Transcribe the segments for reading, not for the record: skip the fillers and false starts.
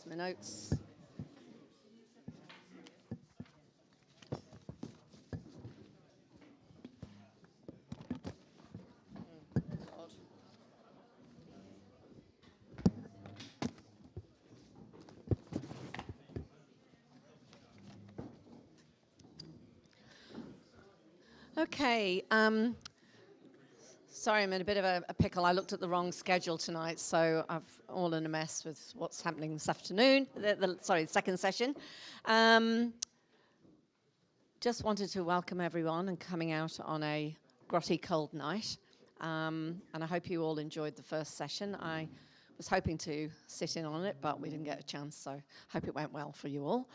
Lost my notes. God. Okay. Sorry, I'm in a bit of a pickle. I looked at the wrong schedule tonight, so I'm all in a mess with what's happening this afternoon. The second session. Just wanted to welcome everyone and coming out on a grotty cold night. And I hope you all enjoyed the first session. I was hoping to sit in on it, but we didn't get a chance, so hope it went well for you all.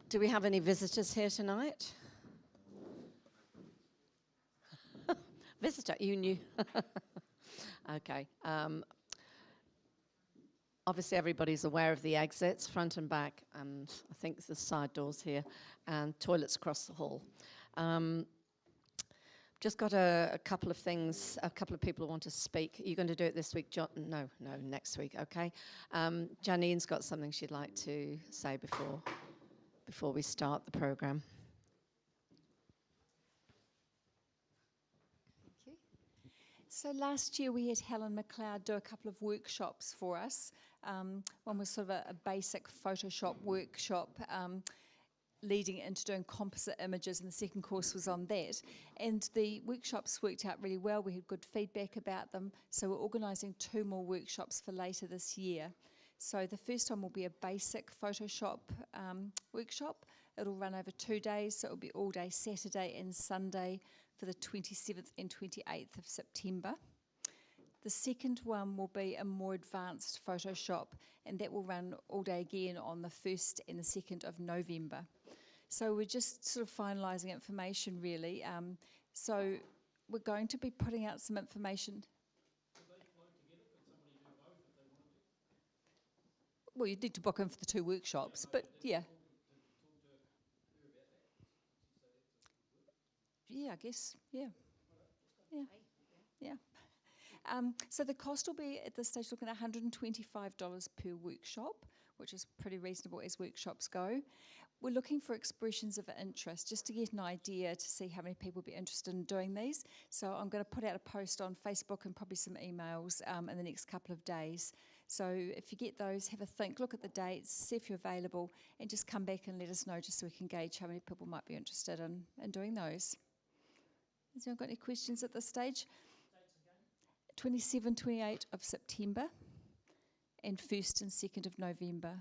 Do we have any visitors here tonight? Visitor, you knew. Okay. Obviously, everybody's aware of the exits, front and back, and I think the side doors here, and toilets across the hall. Just got a couple of things, a couple of people who want to speak. Are you going to do it this week, John? No, next week, okay. Janine's got something she'd like to say before we start the programme. So last year we had Helen McLeod do a couple of workshops for us. One was sort of a basic Photoshop workshop leading into doing composite images, and the second course was on that. And the workshops worked out really well. We had good feedback about them. So we're organising 2 more workshops for later this year. So the first one will be a basic Photoshop workshop. It'll run over 2 days, so it'll be all day Saturday and Sunday for the 27th and 28th of September. The second one will be a more advanced Photoshop, and that will run all day again on the 1st and the 2nd of November. So we're just sort of finalising information really. So we're going to be putting out some information. Well, you'd need to book in for the 2 workshops, but yeah. Yeah, I guess, yeah. So the cost will be at this stage looking at $125 per workshop, which is pretty reasonable as workshops go. We're looking for expressions of interest, just to get an idea to see how many people will be interested in doing these. So I'm going to put out a post on Facebook and probably some emails in the next couple of days. So if you get those, have a think, look at the dates, see if you're available, and just come back and let us know just so we can gauge how many people might be interested in doing those. Has anyone got any questions at this stage? 27, 28 of September and 1st and 2nd of November.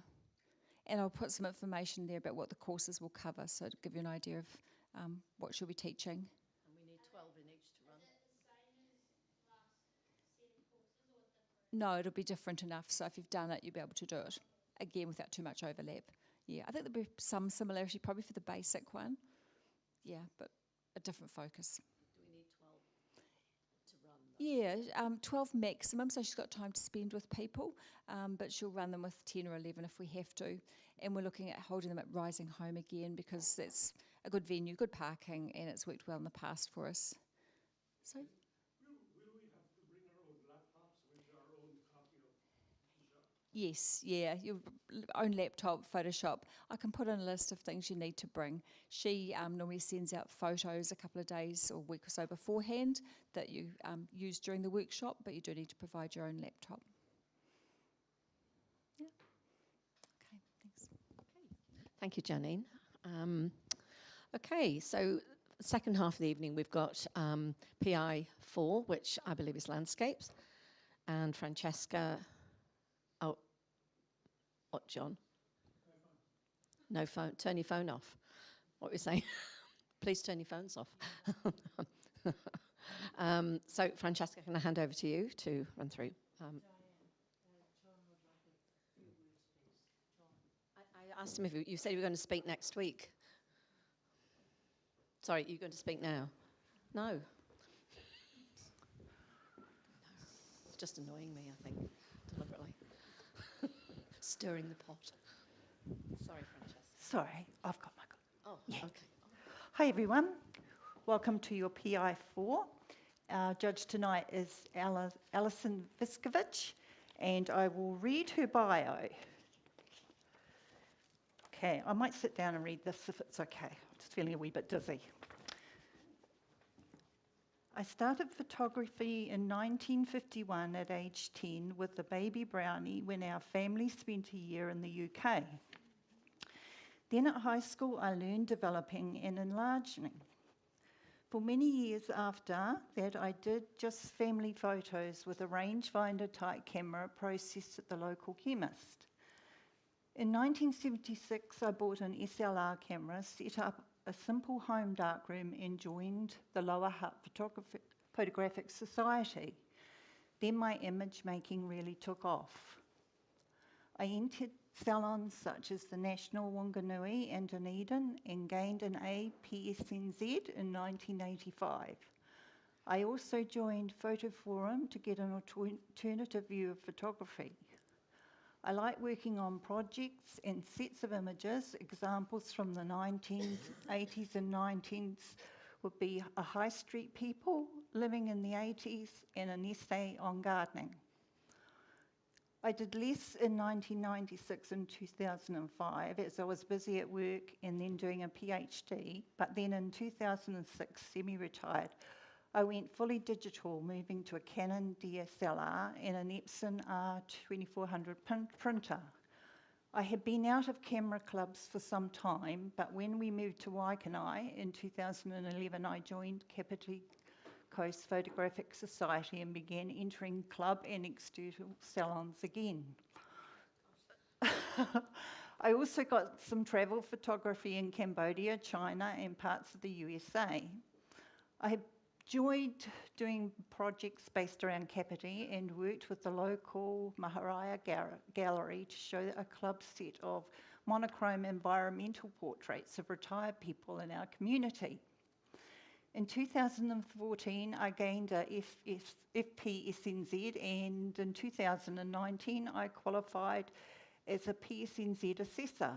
And I'll put some information there about what the courses will cover, so to give you an idea of what she'll be teaching. And we need 12 in each to run. Is it the same as last set of courses or different? No, it'll be different enough, so if you've done it, you'll be able to do it. Again, without too much overlap. Yeah, I think there'll be some similarity probably for the basic one. Yeah, but a different focus. Do we need 12 to run? Yeah, 12 maximum, so she's got time to spend with people, but she'll run them with 10 or 11 if we have to. And we're looking at holding them at Rising Home again because that's a good venue, good parking, and it's worked well in the past for us. So. Will we have to bring our own laptops with our own copy of Photoshop? Yes, yeah, your own laptop, Photoshop. I can put in a list of things you need to bring. She normally sends out photos a couple of days or a week or so beforehand that you use during the workshop, but you do need to provide your own laptop. Yeah. Okay, thanks. Thank you, Janine. Okay, so second half of the evening we've got PI 4, which I believe is landscapes, and Francesca. Oh, what, John? No phone. Turn your phone off. What were you saying? Please turn your phones off. So Francesca, can I hand over to you to run through? John would like a few words, please. John. I asked him if you said you were going to speak next week. Sorry, you're going to speak now? No. It's just annoying me, I think, deliberately. Stirring the pot. Sorry, Francesca. Sorry, I've got my... Oh, Yeah. okay. Hi everyone, welcome to your PI4. Our judge tonight is Alison Viskovich, and I will read her bio. Okay, I might sit down and read this if it's okay. I'm just feeling a wee bit dizzy. I started photography in 1951 at age 10 with the baby brownie when our family spent a year in the UK. Then at high school, I learned developing and enlarging. For many years after that, I did just family photos with a rangefinder type camera processed at the local chemist. In 1976, I bought an SLR camera, set up a simple home darkroom and joined the Lower Hutt Photographic Society. Then my image making really took off. I entered salons such as the National Wanganui and Dunedin and gained an APSNZ in 1985. I also joined Photo Forum to get an alternative view of photography. I like working on projects and sets of images. Examples from the 1980s and 90s would be a high street people living in the 80s and an essay on gardening. I did less in 1996 and 2005 as I was busy at work and then doing a PhD, but then in 2006, semi-retired, I went fully digital, moving to a Canon DSLR and an Epson R2400 printer. I had been out of camera clubs for some time, but when we moved to Waikanae in 2011, I joined Kapiti Coast Photographic Society and began entering club and external salons again. I also got some travel photography in Cambodia, China, and parts of the USA. I have enjoyed doing projects based around Kapiti and worked with the local Maharaya Gallery to show a club set of monochrome environmental portraits of retired people in our community. In 2014, I gained a FPSNZ, and in 2019, I qualified as a PSNZ assessor.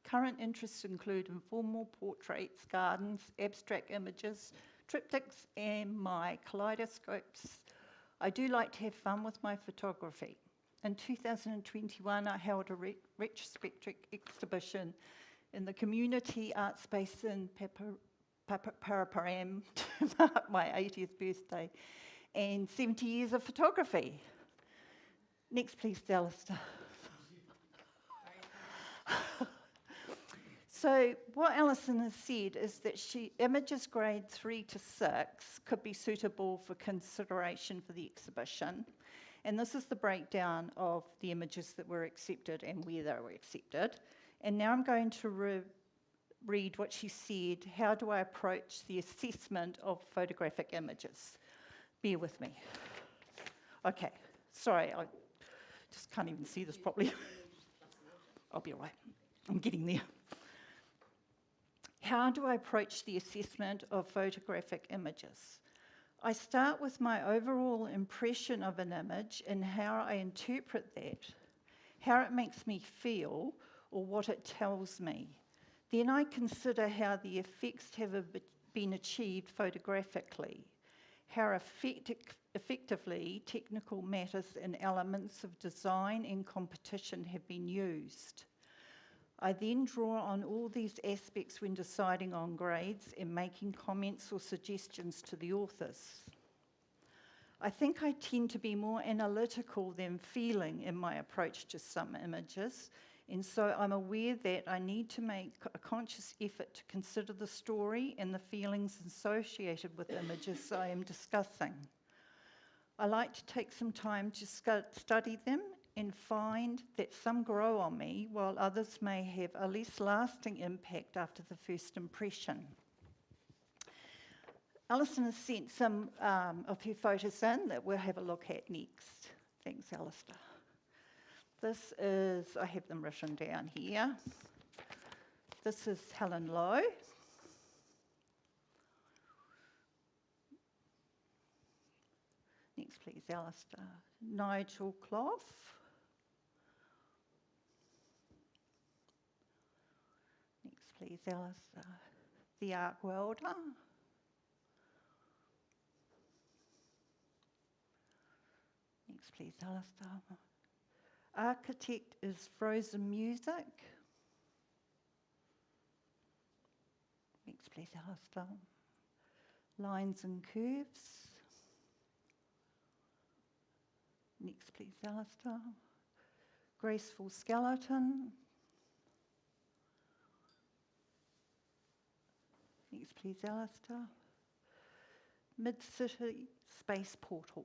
Current interests include informal portraits, gardens, abstract images, triptychs, and my kaleidoscopes. I do like to have fun with my photography. In 2021, I held a retrospective exhibition in the community art space in Paraparam to mark my 80th birthday and 70 years of photography. Next, please, Alistair. So what Alison has said is that images grade 3 to 6 could be suitable for consideration for the exhibition. And this is the breakdown of the images that were accepted and where they were accepted. And now I'm going to read what she said. How do I approach the assessment of photographic images? Bear with me. Okay, sorry, I just can't even see this properly. I'll be all right. I'm getting there. How do I approach the assessment of photographic images? I start with my overall impression of an image and how I interpret that, how it makes me feel, or what it tells me. Then I consider how the effects have been achieved photographically, how effectively technical matters and elements of design and competition have been used. I then draw on all these aspects when deciding on grades and making comments or suggestions to the authors. I think I tend to be more analytical than feeling in my approach to some images, and so I'm aware that I need to make a conscious effort to consider the story and the feelings associated with images I am discussing. I like to take some time to study them and find that some grow on me while others may have a less lasting impact after the first impression. Alison has sent some of her photos in that we'll have a look at next. Thanks, Alistair. This is, I have them written down here. This is Helen Lowe. Next, please, Alistair. Nigel Clough. Next, please, Alistair. The Arc Welder. Next, please, Alistair. Architect is Frozen Music. Next, please, Alistair. Lines and Curves. Next, please, Alistair. Graceful Skeleton. Next, please, Alistair. Mid-City Space Portal.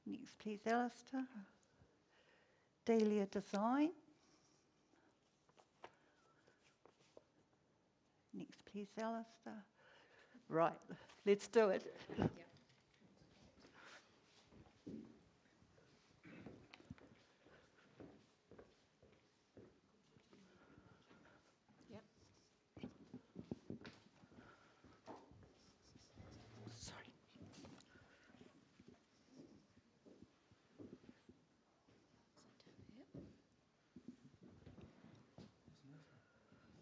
Next, please, Alistair. Dahlia Design. Next, please, Alistair. Right, let's do it. Yep. Sorry.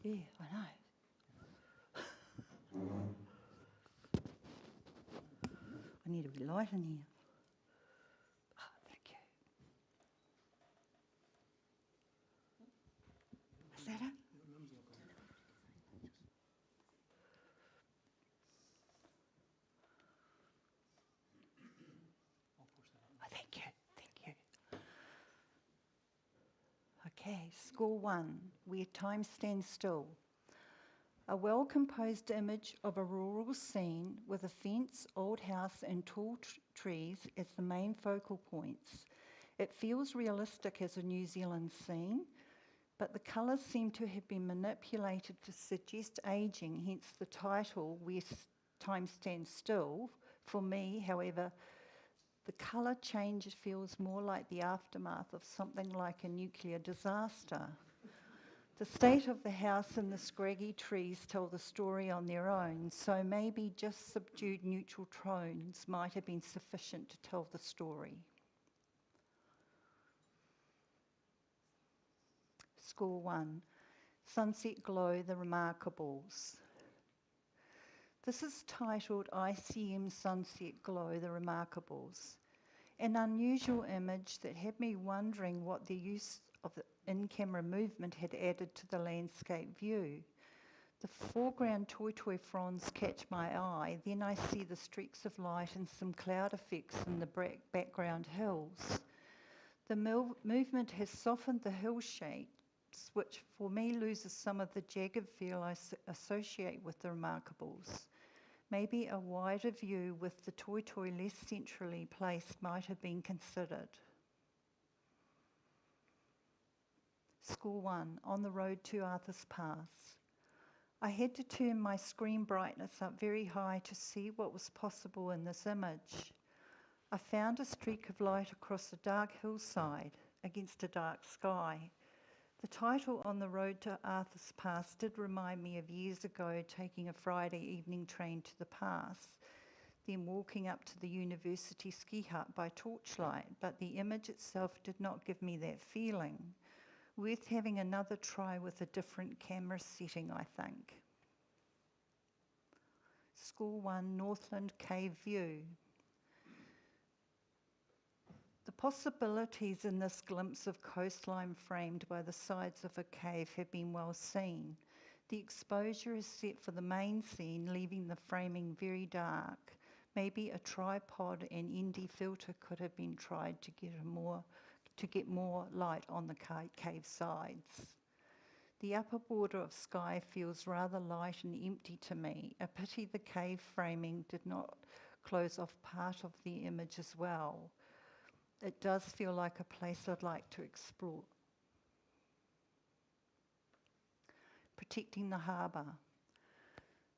Yeah, I know. I need a bit light in here. Oh, thank you. Is that it? Oh, thank you, thank you. Okay, score 1, Where Time Stands Still. A well-composed image of a rural scene with a fence, old house and tall trees as the main focal points. It feels realistic as a New Zealand scene, but the colours seem to have been manipulated to suggest ageing, hence the title, Where Time Stands Still. For me, however, the colour change feels more like the aftermath of something like a nuclear disaster. The state of the house and the scraggy trees tell the story on their own, so maybe just subdued neutral tones might have been sufficient to tell the story. Score 1, Sunset Glow, The Remarkables. This is titled ICM Sunset Glow, The Remarkables, an unusual image that had me wondering what the use of the in-camera movement had added to the landscape view. The foreground toy fronds catch my eye, then I see the streaks of light and some cloud effects in the background hills. The movement has softened the hill shapes, which for me loses some of the jagged feel I associate with the Remarkables. Maybe a wider view with the toy less centrally placed might have been considered. Score 1, On the Road to Arthur's Pass. I had to turn my screen brightness up very high to see what was possible in this image. I found a streak of light across a dark hillside against a dark sky. The title On the Road to Arthur's Pass did remind me of years ago taking a Friday evening train to the pass, then walking up to the university ski hut by torchlight, but the image itself did not give me that feeling. Worth having another try with a different camera setting, I think. Score 1, Northland Cave View. The possibilities in this glimpse of coastline framed by the sides of a cave have been well seen. The exposure is set for the main scene, leaving the framing very dark. Maybe a tripod and ND filter could have been tried to get more light on the cave sides. The upper border of sky feels rather light and empty to me. A pity the cave framing did not close off part of the image as well. It does feel like a place I'd like to explore. Protecting the Harbour.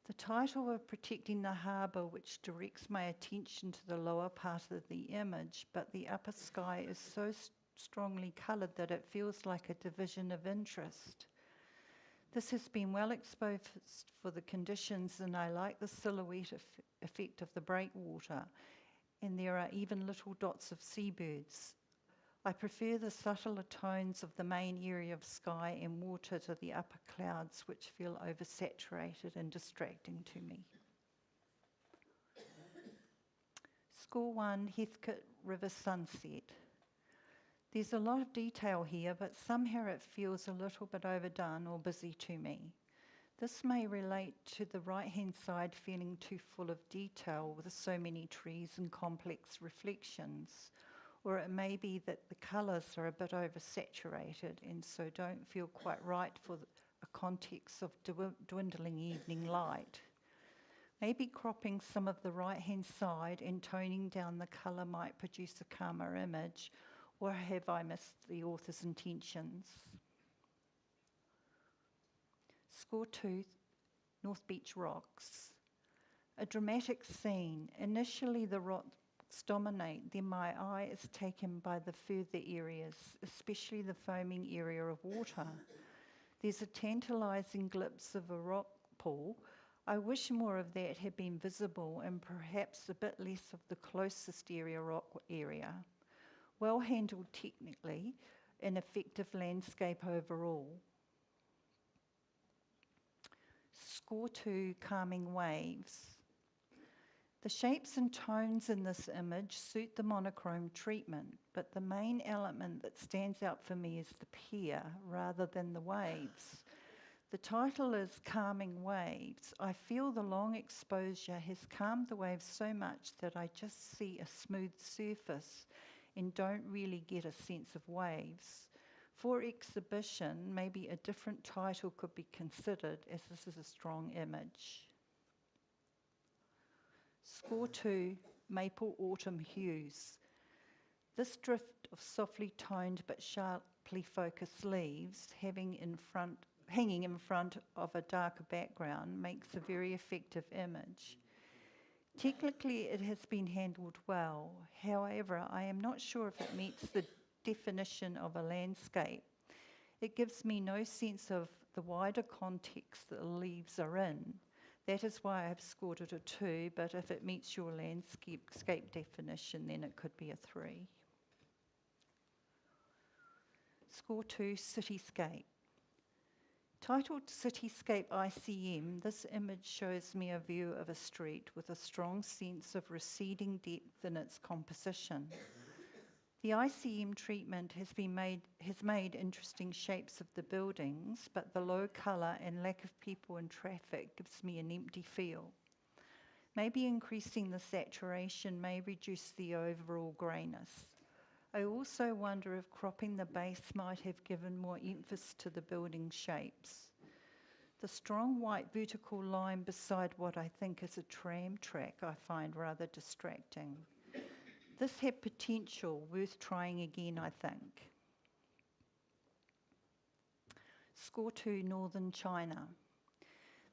The title of Protecting the Harbour, which directs my attention to the lower part of the image, but the upper sky is so strongly coloured that it feels like a division of interest. This has been well exposed for the conditions, and I like the silhouette effect of the breakwater, and there are even little dots of seabirds. I prefer the subtler tones of the main area of sky and water to the upper clouds, which feel oversaturated and distracting to me. Score 1, Heathcote River Sunset. There's a lot of detail here, but somehow it feels a little bit overdone or busy to me. This may relate to the right-hand side feeling too full of detail with so many trees and complex reflections, or it may be that the colours are a bit oversaturated and so don't feel quite right for a context of dwindling evening light. Maybe cropping some of the right-hand side and toning down the colour might produce a calmer image, or have I missed the author's intentions? Score 2, North Beach Rocks. A dramatic scene. Initially the rocks dominate, then my eye is taken by the further areas, especially the foaming area of water. There's a tantalising glimpse of a rock pool. I wish more of that had been visible and perhaps a bit less of the closest rock area. Well handled technically, an effective landscape overall. Score 2, Calming Waves. The shapes and tones in this image suit the monochrome treatment, but the main element that stands out for me is the pier rather than the waves. The title is Calming Waves. I feel the long exposure has calmed the waves so much that I just see a smooth surface and don't really get a sense of waves. For exhibition, maybe a different title could be considered, as this is a strong image. Score 2, Maple Autumn Hues. This drift of softly toned but sharply focused leaves hanging in front of a darker background makes a very effective image. Technically, it has been handled well. However, I am not sure if it meets the definition of a landscape. It gives me no sense of the wider context that the leaves are in. That is why I've scored it a 2, but if it meets your landscape definition, then it could be a 3. Score 2, Cityscape. Titled Cityscape ICM, this image shows me a view of a street with a strong sense of receding depth in its composition. The ICM treatment has made interesting shapes of the buildings, but the low colour and lack of people and traffic gives me an empty feel. Maybe increasing the saturation may reduce the overall greyness. I also wonder if cropping the base might have given more emphasis to the building shapes. The strong white vertical line beside what I think is a tram track I find rather distracting. This had potential, worth trying again, I think. Score 2, Northern China.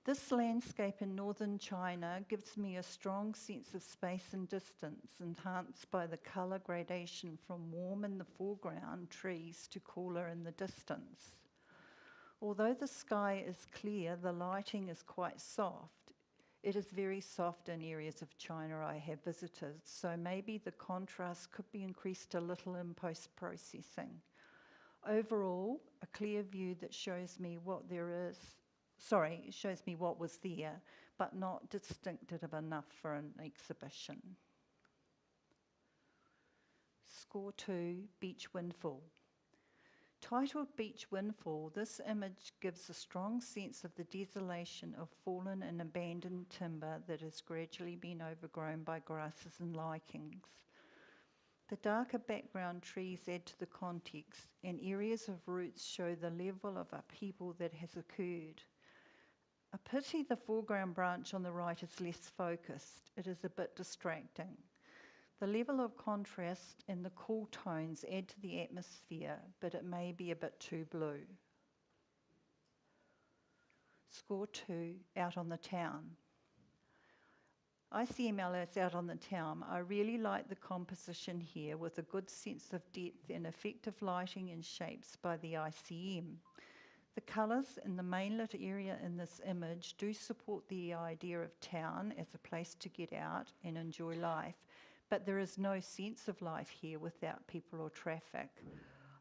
This landscape in northern China gives me a strong sense of space and distance, enhanced by the colour gradation from warm in the foreground trees to cooler in the distance. Although the sky is clear, the lighting is quite soft. It is very soft in areas of China I have visited, so maybe the contrast could be increased a little in post-processing. Overall, a clear view that shows me what was there, but not distinctive enough for an exhibition. Score 2, Beach Windfall. Titled Beach Windfall, this image gives a strong sense of the desolation of fallen and abandoned timber that has gradually been overgrown by grasses and lichens. The darker background trees add to the context, and areas of roots show the level of upheaval that has occurred. A pity the foreground branch on the right is less focused. It is a bit distracting. The level of contrast and the cool tones add to the atmosphere, but it may be a bit too blue. Score 2, Out on the Town. ICML is Out on the Town. I really like the composition here with a good sense of depth and effective lighting and shapes by the ICM. The colours in the mainlit area in this image do support the idea of town as a place to get out and enjoy life, but there is no sense of life here without people or traffic.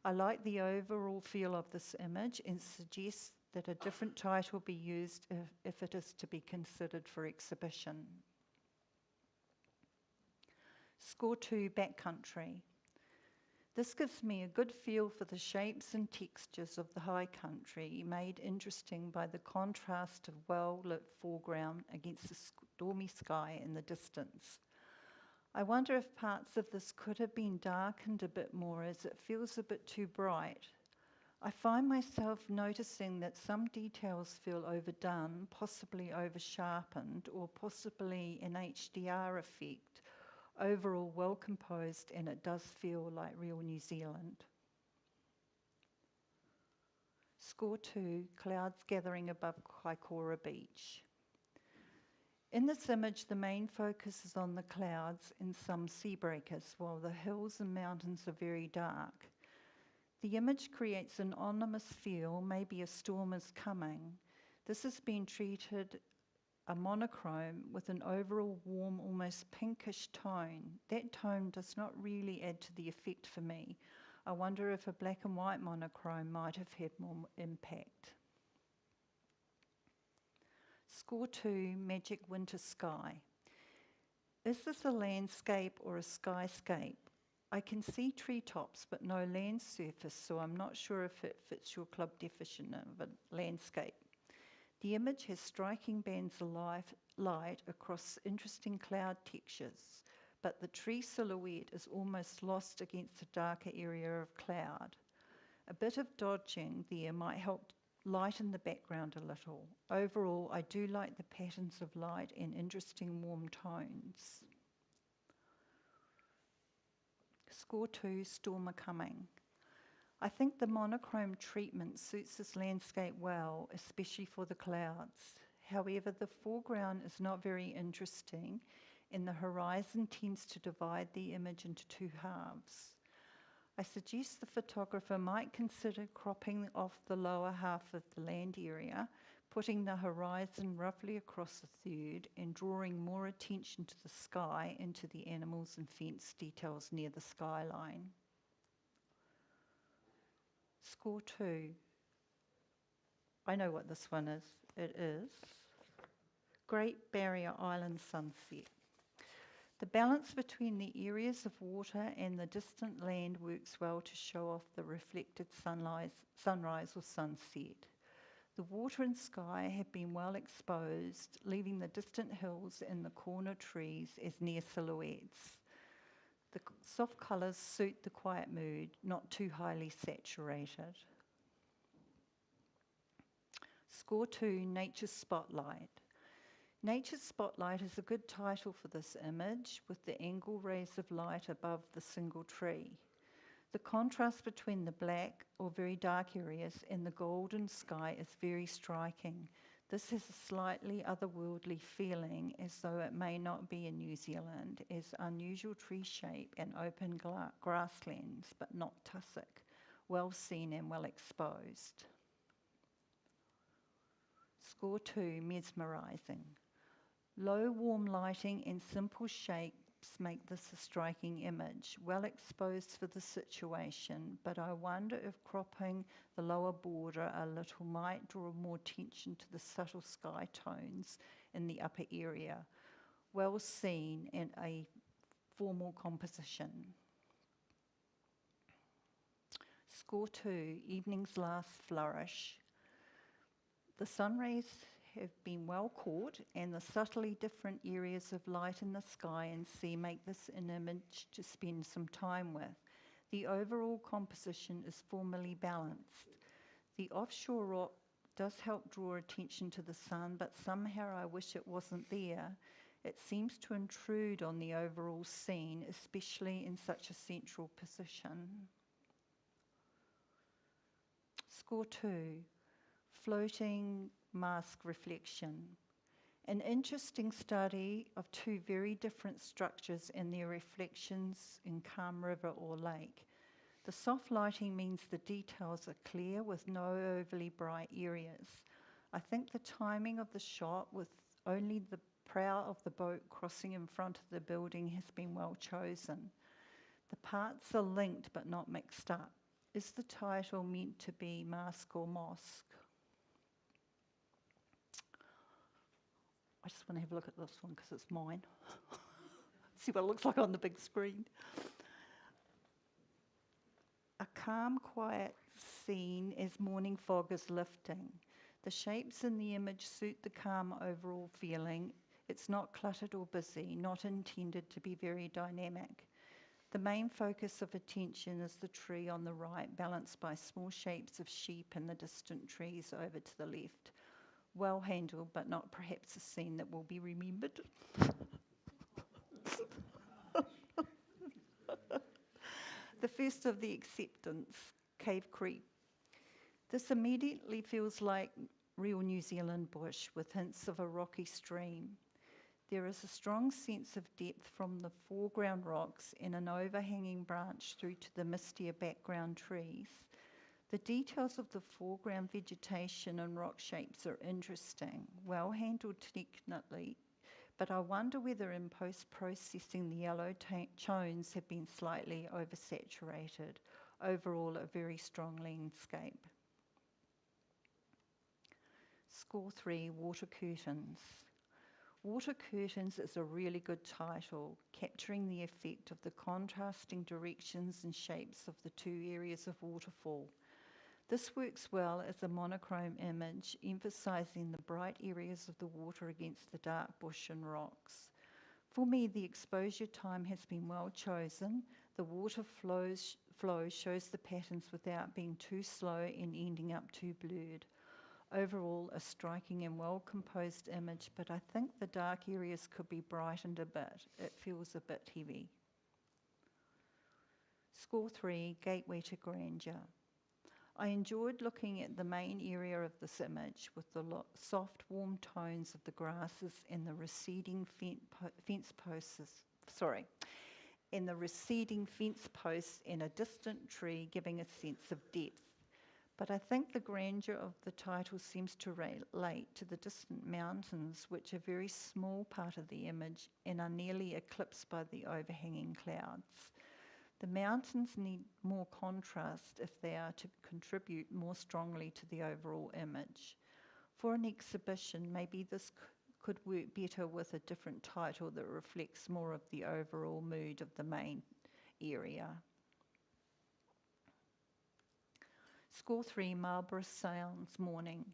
I like the overall feel of this image and suggest that a different title be used if it is to be considered for exhibition. Score 2, backcountry. This gives me a good feel for the shapes and textures of the high country, made interesting by the contrast of well-lit foreground against the stormy sky in the distance. I wonder if parts of this could have been darkened a bit more, as it feels a bit too bright. I find myself noticing that some details feel overdone, possibly over-sharpened, or possibly an HDR effect. Overall well composed, and it does feel like real New Zealand. Score 2, clouds gathering above Kaikoura Beach. In this image, the main focus is on the clouds and some sea breakers, while the hills and mountains are very dark. The image creates an ominous feel, maybe a storm is coming. This has been treated a monochrome with an overall warm, almost pinkish tone. That tone does not really add to the effect for me. I wonder if a black and white monochrome might have had more impact. Score 2, magic winter sky. Is this a landscape or a skyscape? I can see treetops but no land surface, so I'm not sure if it fits your club definition of a landscape. The image has striking bands of light across interesting cloud textures, but the tree silhouette is almost lost against a darker area of cloud. A bit of dodging there might help lighten the background a little. Overall, I do like the patterns of light and interesting warm tones. Score 2, storm a-coming. I think the monochrome treatment suits this landscape well, especially for the clouds. However, the foreground is not very interesting, and the horizon tends to divide the image into two halves. I suggest the photographer might consider cropping off the lower half of the land area, putting the horizon roughly across a third, and drawing more attention to the sky and to the animals and fence details near the skyline. Score 2. I know what this one is. It is Great Barrier Island sunset. The balance between the areas of water and the distant land works well to show off the reflected sunrise or sunset. The water and sky have been well exposed, leaving the distant hills and the corner trees as near silhouettes. The soft colours suit the quiet mood, not too highly saturated. Score 2, Nature Spotlight. Nature Spotlight is a good title for this image, with the angle rays of light above the single tree. The contrast between the black or very dark areas and the golden sky is very striking. This has a slightly otherworldly feeling, as though it may not be in New Zealand, as unusual tree shape and open grasslands, but not tussock, well seen and well exposed. Score 2, mesmerising. Low warm lighting and simple shapes make this a striking image, well exposed for the situation, but I wonder if cropping the lower border a little might draw more attention to the subtle sky tones in the upper area. Well seen and a formal composition. Score 2, evening's last flourish. The sun rays have been well caught, and the subtly different areas of light in the sky and sea make this an image to spend some time with. The overall composition is formally balanced. The offshore rock does help draw attention to the sun, but somehow I wish it wasn't there. It seems to intrude on the overall scene, especially in such a central position. Score 2, floating mask reflection. An interesting study of two very different structures and their reflections in calm river or lake. The soft lighting means the details are clear with no overly bright areas. I think the timing of the shot with only the prow of the boat crossing in front of the building has been well chosen. The parts are linked but not mixed up. Is the title meant to be mask or mosque? I just want to have a look at this one because it's mine. It's see what it looks like on the big screen. A calm, quiet scene as morning fog is lifting. The shapes in the image suit the calm overall feeling. It's not cluttered or busy, not intended to be very dynamic. The main focus of attention is the tree on the right, balanced by small shapes of sheep and the distant trees over to the left. Well handled, but not perhaps a scene that will be remembered. The first of the acceptance, Cave Creek. This immediately feels like real New Zealand bush with hints of a rocky stream. There is a strong sense of depth from the foreground rocks and an overhanging branch through to the mistier background trees. The details of the foreground vegetation and rock shapes are interesting, well handled technically, but I wonder whether in post-processing the yellow tones have been slightly oversaturated. Overall, a very strong landscape. Score 3, Water Curtains. Water Curtains is a really good title, capturing the effect of the contrasting directions and shapes of the two areas of waterfall. This works well as a monochrome image, emphasising the bright areas of the water against the dark bush and rocks. For me, the exposure time has been well chosen. The water flow shows the patterns without being too slow and ending up too blurred. Overall, a striking and well-composed image, but I think the dark areas could be brightened a bit. It feels a bit heavy. Score 3, Gateway to Grandeur. I enjoyed looking at the main area of this image with the soft, warm tones of the grasses and the receding fence posts and a distant tree giving a sense of depth. But I think the grandeur of the title seems to relate to the distant mountains, which are a very small part of the image and are nearly eclipsed by the overhanging clouds. The mountains need more contrast if they are to contribute more strongly to the overall image. For an exhibition, maybe this could work better with a different title that reflects more of the overall mood of the main area. Score 3, Marlborough Sounds, Morning.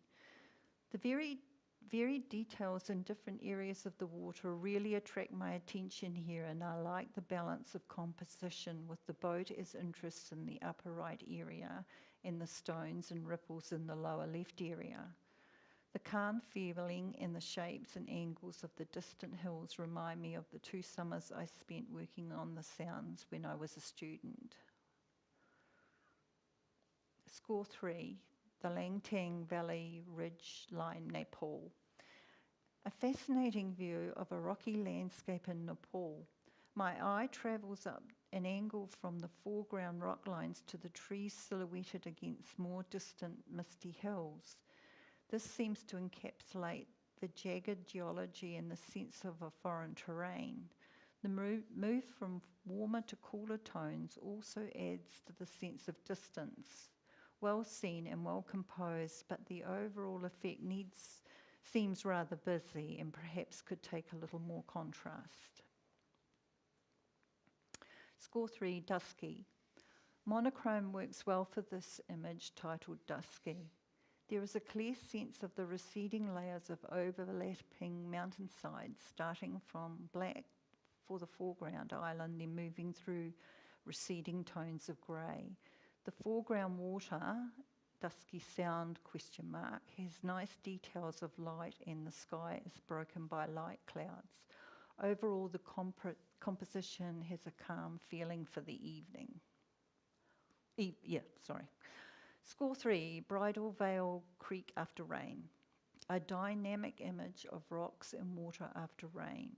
The very details in different areas of the water really attract my attention here, and I like the balance of composition with the boat as interest in the upper right area and the stones and ripples in the lower left area. The calm feeling and the shapes and angles of the distant hills remind me of the 2 summers I spent working on the sounds when I was a student. Score 3, the Langtang Valley Ridge Line, Nepal. A fascinating view of a rocky landscape in Nepal. My eye travels up an angle from the foreground rock lines to the trees silhouetted against more distant misty hills. This seems to encapsulate the jagged geology and the sense of a foreign terrain. The move from warmer to cooler tones also adds to the sense of distance. Well seen and well composed, but the overall effect seems rather busy and perhaps could take a little more contrast. Score 3, Dusky. Monochrome works well for this image titled Dusky. There is a clear sense of the receding layers of overlapping mountainsides, starting from black for the foreground island, then moving through receding tones of grey. The foreground water, Dusky Sound, has nice details of light, and the sky is broken by light clouds. Overall, the composition has a calm feeling for the evening. Score 3, Bridal Veil Creek After Rain. A dynamic image of rocks and water after rain.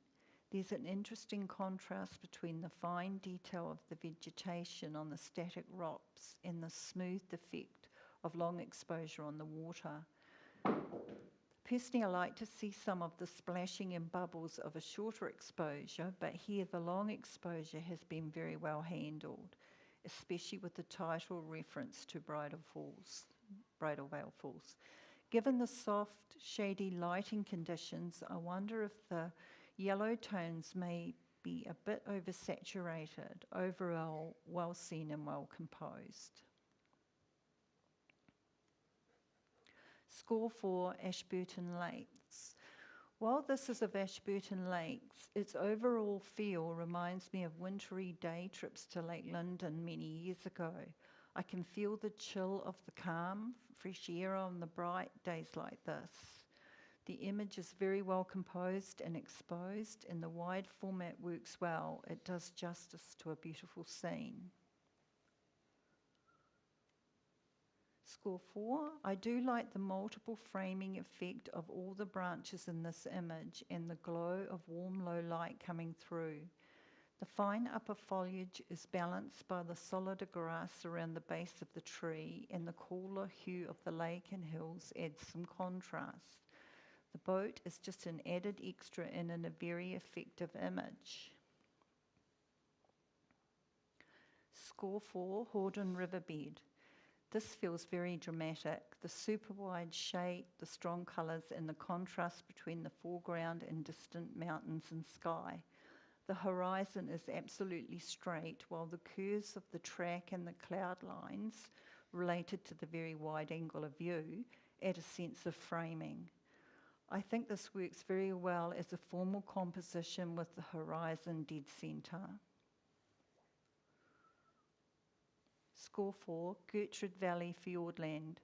There's an interesting contrast between the fine detail of the vegetation on the static rocks and the smooth effect of long exposure on the water. Personally, I like to see some of the splashing and bubbles of a shorter exposure, but here the long exposure has been very well handled, especially with the title reference to Bridal Veil Falls. Given the soft, shady lighting conditions, I wonder if the yellow tones may be a bit oversaturated. Overall, well seen and well composed. Score 4, Ashburton Lakes. While this is of Ashburton Lakes, its overall feel reminds me of wintry day trips to Lake London many years ago. I can feel the chill of the calm, fresh air on the bright days like this. The image is very well composed and exposed, and the wide format works well. It does justice to a beautiful scene. Score 4, I do like the multiple framing effect of all the branches in this image and the glow of warm low light coming through. The fine upper foliage is balanced by the solider grass around the base of the tree, and the cooler hue of the lake and hills adds some contrast. The boat is just an added extra in a very effective image. Score 4, Hordern Riverbed. This feels very dramatic. The super wide shape, the strong colours, and the contrast between the foreground and distant mountains and sky. The horizon is absolutely straight, while the curves of the track and the cloud lines, related to the very wide angle of view, add a sense of framing. I think this works very well as a formal composition with the horizon dead centre. Score 4, Gertrude Valley Fiordland.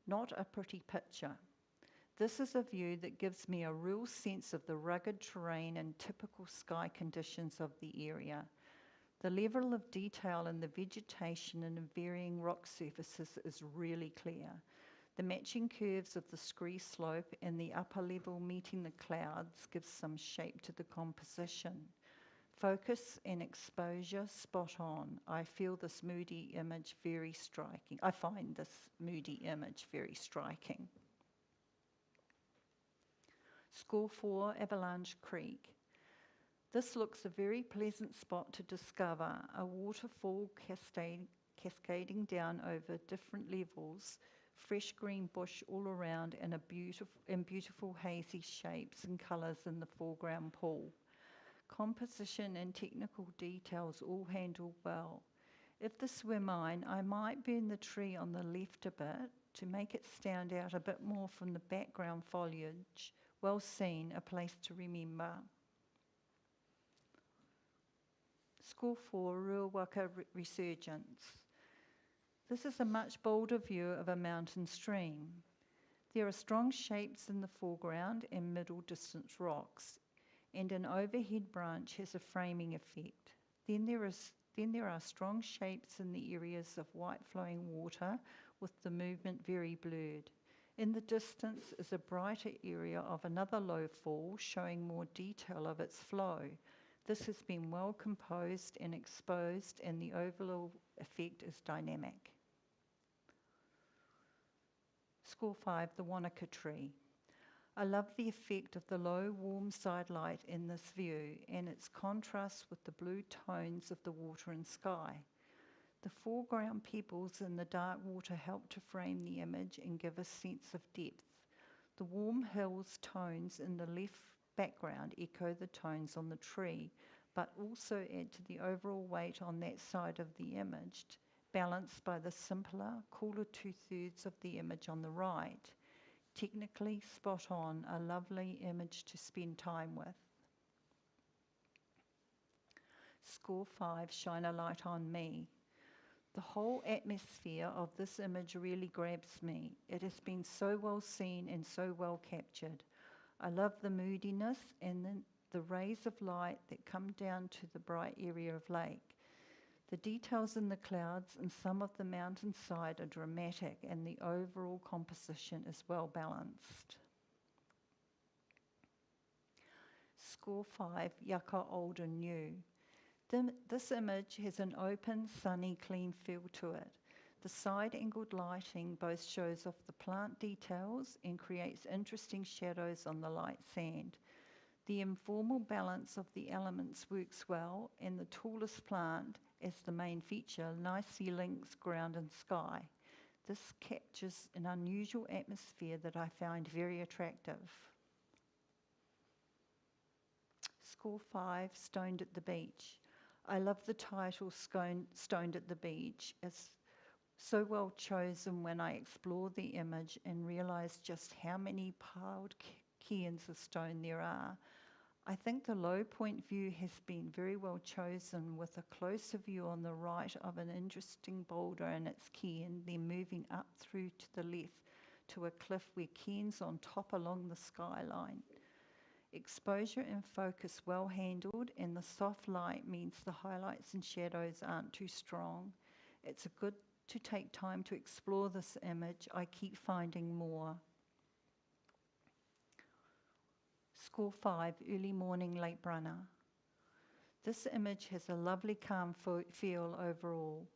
Not a pretty picture. This is a view that gives me a real sense of the rugged terrain and typical sky conditions of the area. The level of detail in the vegetation and varying rock surfaces is really clear. The matching curves of the scree slope and the upper level meeting the clouds gives some shape to the composition. Focus and exposure spot on. I find this moody image very striking. Score 4, Avalanche Creek. This looks a very pleasant spot to discover, a waterfall cascading down over different levels, fresh green bush all around, and beautiful hazy shapes and colours in the foreground pool. Composition and technical details all handled well. If this were mine, I might burn the tree on the left a bit to make it stand out a bit more from the background foliage. Well seen, a place to remember. Score 4, Ruawaka Resurgence. This is a much bolder view of a mountain stream. There are strong shapes in the foreground and middle distance rocks, and an overhead branch has a framing effect. Then there are strong shapes in the areas of white flowing water with the movement very blurred. In the distance is a brighter area of another low fall showing more detail of its flow. This has been well composed and exposed, and the overall effect is dynamic. Score 5, the Wanaka Tree. I love the effect of the low, warm side light in this view and its contrast with the blue tones of the water and sky. The foreground pebbles in the dark water help to frame the image and give a sense of depth. The warm hills tones in the left background echo the tones on the tree, but also add to the overall weight on that side of the image, balanced by the simpler, cooler 2/3 of the image on the right. Technically spot on, a lovely image to spend time with. Score 5, Shine a Light on Me. The whole atmosphere of this image really grabs me. It has been so well seen and so well captured. I love the moodiness and the rays of light that come down to the bright area of lake. The details in the clouds and some of the mountainside are dramatic, and the overall composition is well balanced. Score 5, Yaka Old and New. This image has an open, sunny, clean feel to it. The side-angled lighting both shows off the plant details and creates interesting shadows on the light sand. The informal balance of the elements works well, and the tallest plant, as the main feature, nicely links ground and sky. This captures an unusual atmosphere that I find very attractive. Score 5, Stoned at the Beach. I love the title Stoned at the Beach. It's so well chosen when I explore the image and realise just how many piled cairns of stone there are. I think the low point view has been very well chosen, with a closer view on the right of an interesting boulder and its cairn, then moving up through to the left to a cliff where cairns on top along the skyline. Exposure and focus well handled, and the soft light means the highlights and shadows aren't too strong. It's good to take time to explore this image. I keep finding more. Score 5, Early Morning Late Brunner. This image has a lovely calm feel overall.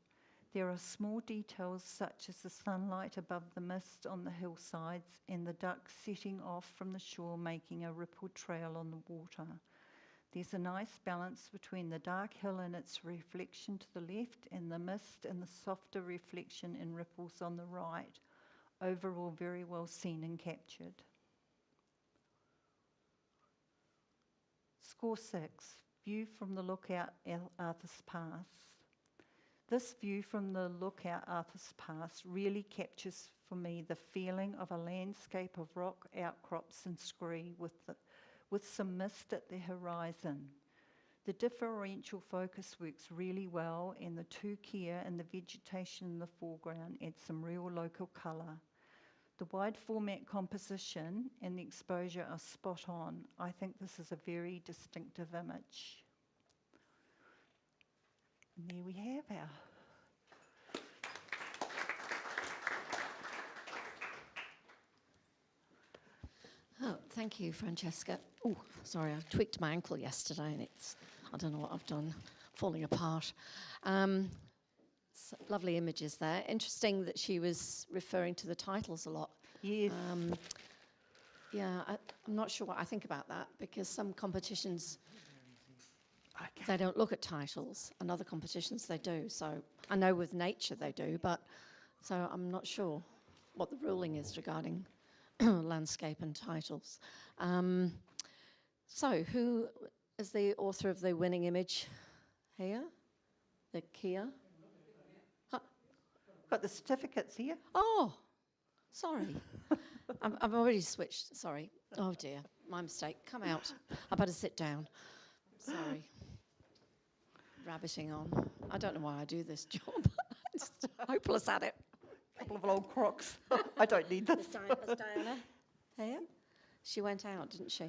There are small details such as the sunlight above the mist on the hillsides and the ducks setting off from the shore, making a rippled trail on the water. There's a nice balance between the dark hill and its reflection to the left and the mist and the softer reflection and ripples on the right. Overall, very well seen and captured. Score 6, View from the Lookout Arthur's Pass. This view from the Lookout Arthur's Pass really captures for me the feeling of a landscape of rock outcrops and scree with some mist at the horizon. The differential focus works really well, and the two kia and the vegetation in the foreground add some real local colour. The wide format composition and the exposure are spot on. I think this is a very distinctive image. And there we have our... Oh, thank you, Francesca. Oh, sorry, I tweaked my ankle yesterday and I don't know what I've done, falling apart. Lovely images there. Interesting that she was referring to the titles a lot. Yes. Yeah, I'm not sure what I think about that, because some competitions, Okay. they don't look at titles, and other competitions they do. So I know with nature they do, but so I'm not sure what the ruling is regarding landscape and titles. So who is the author of the winning image here? The Kia? Got the certificates here. Oh, sorry. I've already switched. Sorry. Oh dear, my mistake. Come out. I better sit down. Sorry. Rabbiting on. I don't know why I do this job. I'm just hopeless at it. Couple of old crocs. I don't need this. Is Diana here? She went out, didn't she?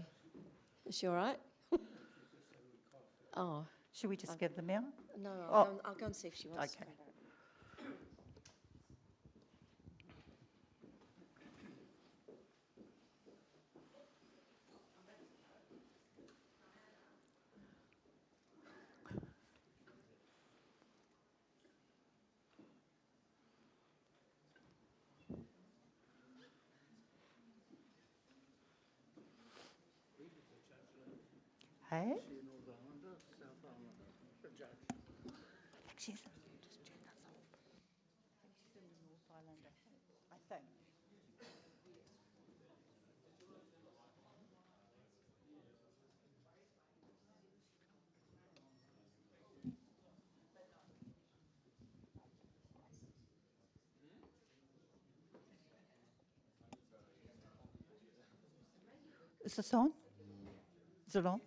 Is she all right? Oh, Should we just give them out? no, Oh. I'll go and see if she wants Okay. to. Hey? I think she's just turn us off. I think she's in the North Island, I think. Is this on? Is it on?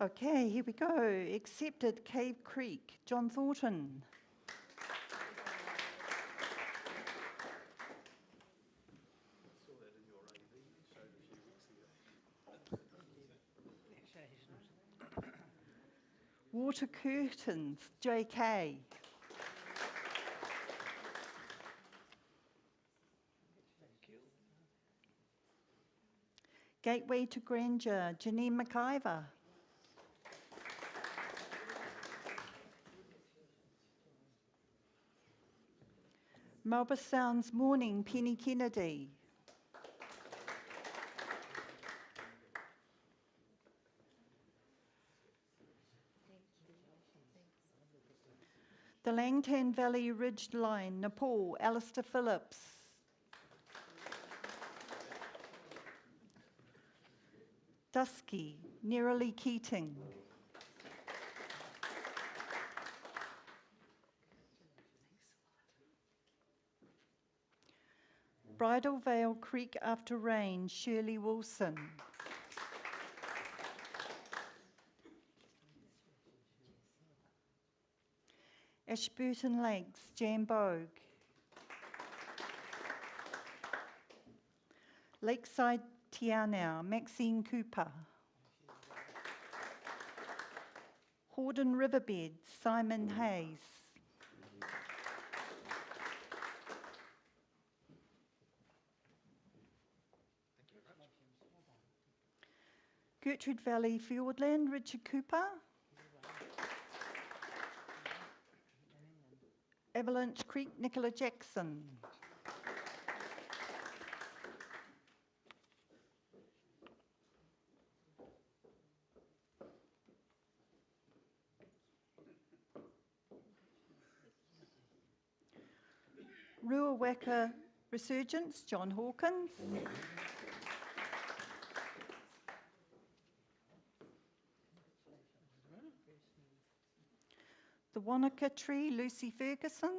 Okay, here we go. Accepted Cave Creek, John Thornton. Water Curtains, JK. Gateway to Grandeur, Janine McIver. Melba Sounds Morning, Penny Kennedy. The Langtan Valley Ridge Line, Nepal, Alistair Phillips. Dusky, Nerily Keating. Bridal Veil Creek After Rain, Shirley Wilson. Ashburton Lakes, Jan Bogue. Lakeside Tianau, Maxine Cooper. Hordern Riverbed, Simon Hayes. Gertrude Valley, Fiordland, Richard Cooper. Avalanche Creek, Nicola Jackson. Ruawaka Resurgence, John Hawkins. The Wanaka Tree, Lucy Ferguson.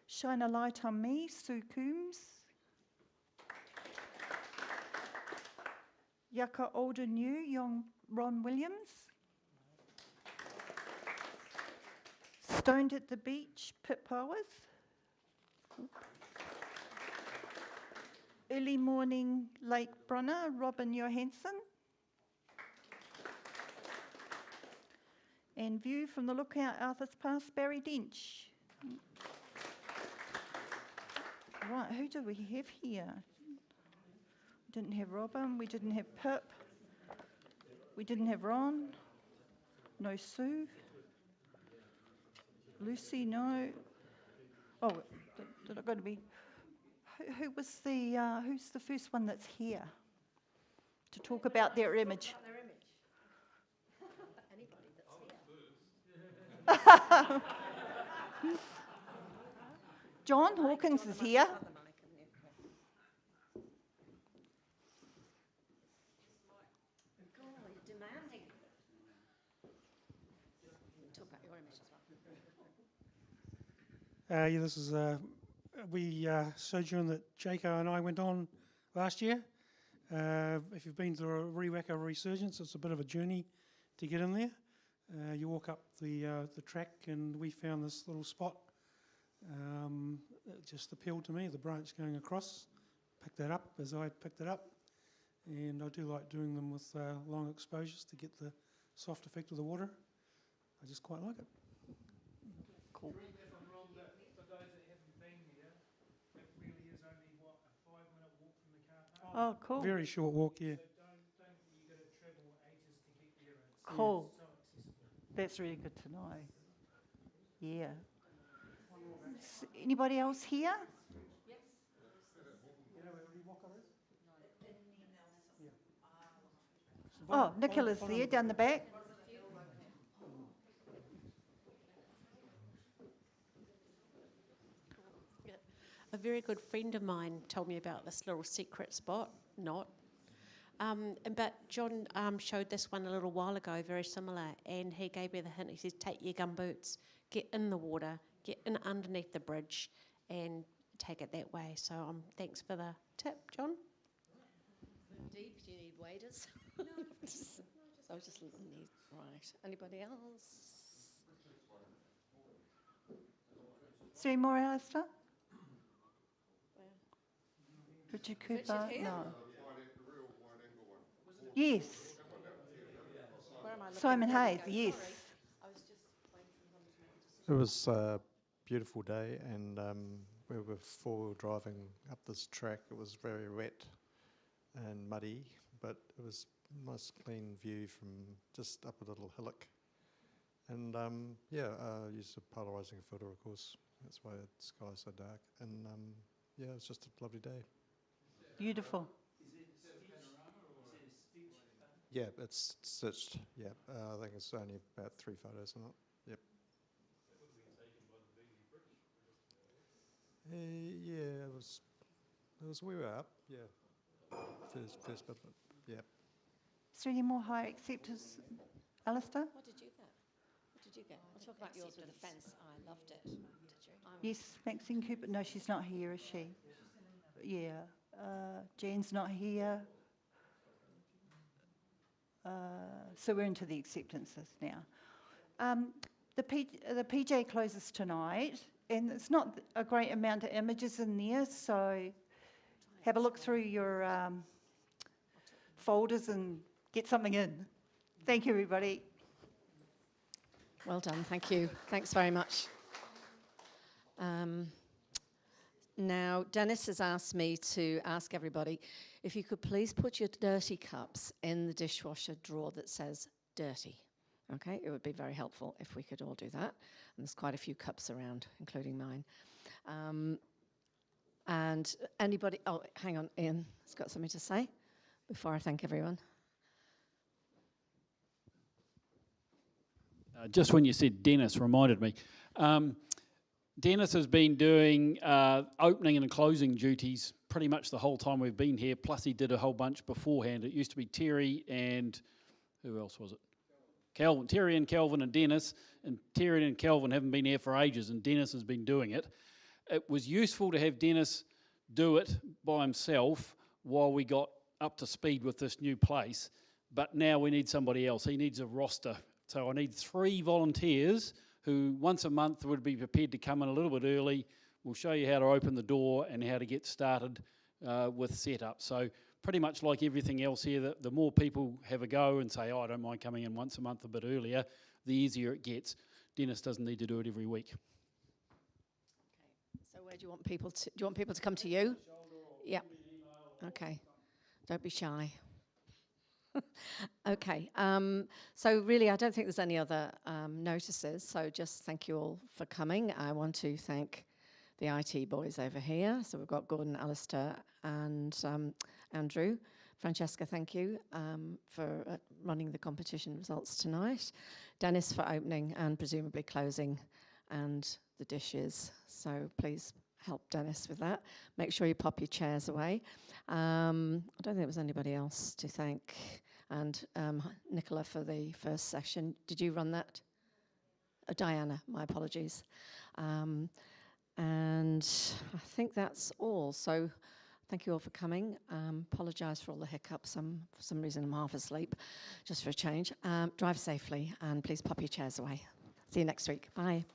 Shine a Light on Me, Sue Coombs. Yaka Older New, Ron Williams. Stoned at the Beach, Pip Powers. Early Morning Lake Brunner, Robin Johansson. And View from the Lookout, Arthur's Pass, Barry Dench. Right, who do we have here? We didn't have Robin, we didn't have Pip, we didn't have Ron, no Sue, Lucy, no. Oh, did it go to be? Who was the? Who's the first one that's here to talk about their image? Their image. Anybody that's here. John Hawkins is here. Demanding. Talk about your image as well. Yeah, this is we sojourn that Jaco and I went on last year. If you've been to a Riwaka Resurgence, it's a bit of a journey to get in there. You walk up the track, and we found this little spot. It just appealed to me, the branch going across. Picked that up as I picked it up, and I do like doing them with long exposures to get the soft effect of the water. I just quite like it. Cool. Correct me if I'm wrong, but for those that haven't been there, it really is only, what, a 5-minute walk from the car park? Oh, cool. Very short walk, yeah. So don't you got to travel ages to get there. It's Cool. so accessible. That's really good to know. Yeah. Anybody else here? Oh, Nicola's there down the back. A very good friend of mine told me about this little secret spot, but John showed this one a little while ago, very similar, and he gave me the hint. He says, take your gumboots, get in the water, get in underneath the bridge, and take it that way. So thanks for the tip, John. Deep, do you need waders? I was just need, right. Anybody else? Is there any more, Alistair? Richard Cooper? Richard here? No. Yes. Where am I looking? Simon There we Hayes, go. yes. Sorry. I was just waiting for somebody to make a decision. It was a beautiful day, and we were four-wheel driving up this track. It was very wet and muddy, but it was a nice clean view from just up a little hillock. And I used a polarising filter, of course. That's why the sky's so dark. And it was just a lovely day. Beautiful. Yeah, it's stitched. Yeah, I think it's only about 3 photos on it. Yep. Yeah, it was. It was we were up. Yeah, first bit of it. Yeah. Is there any more hire acceptors, Alistair? What did you get? What did you get? I'll talk about yours with the fence. I loved it. Did you? Yes, Maxine Cooper. No, she's not here, is she? Yeah. Jan's not here. So we're into the acceptances now. The PJ closes tonight, and it's not a great amount of images in there, so have a look through your folders and get something in. Thank you, everybody. Well done, thank you. Thanks very much. Now, Dennis has asked me to ask everybody if you could please put your dirty cups in the dishwasher drawer that says dirty. Okay, it would be very helpful if we could all do that. And there's quite a few cups around, including mine. And anybody, oh, hang on, Ian has got something to say before I thank everyone. Just when you said Dennis reminded me. Dennis has been doing opening and closing duties pretty much the whole time we've been here, plus he did a whole bunch beforehand. It used to be Terry and, who else was it? Calvin. Terry and Calvin and Dennis, and Terry and Calvin haven't been here for ages, and Dennis has been doing it. It was useful to have Dennis do it by himself while we got up to speed with this new place, but now we need somebody else. He needs a roster. So I need 3 volunteers who once a month would be prepared to come in a little bit early. We'll show you how to open the door and how to get started with setup. So pretty much like everything else here, the more people have a go and say, oh, I don't mind coming in once a month a bit earlier, the easier it gets. Dennis doesn't need to do it every week. Okay, so where do you want people to, do you want people to come to you? Yeah. Okay, don't be shy. Okay, so really I don't think there's any other notices, so just thank you all for coming. I want to thank the IT boys over here. So we've got Gordon, Alistair and Andrew. Francesca, thank you for running the competition results tonight. Dennis for opening and presumably closing and the dishes. So please help Dennis with that. Make sure you pop your chairs away. I don't think there was anybody else to thank. And Nicola for the first session. Did you run that? Diana, my apologies. And I think that's all. So thank you all for coming. Apologise for all the hiccups. For some reason I'm half asleep, just for a change. Drive safely and please pop your chairs away. See you next week. Bye.